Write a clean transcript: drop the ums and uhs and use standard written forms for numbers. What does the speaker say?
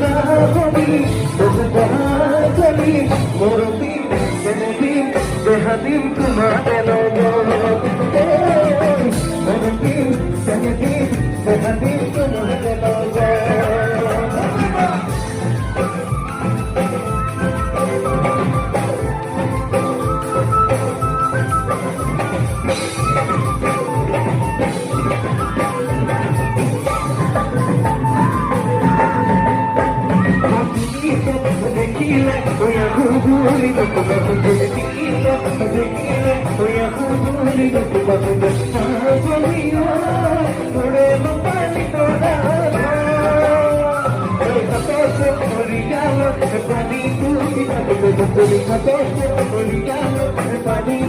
না হবি তবু চলি মরবি সেনবি দেহাদিম তোমারে মরবি সেনবি দেহাদিম তোমারে পানি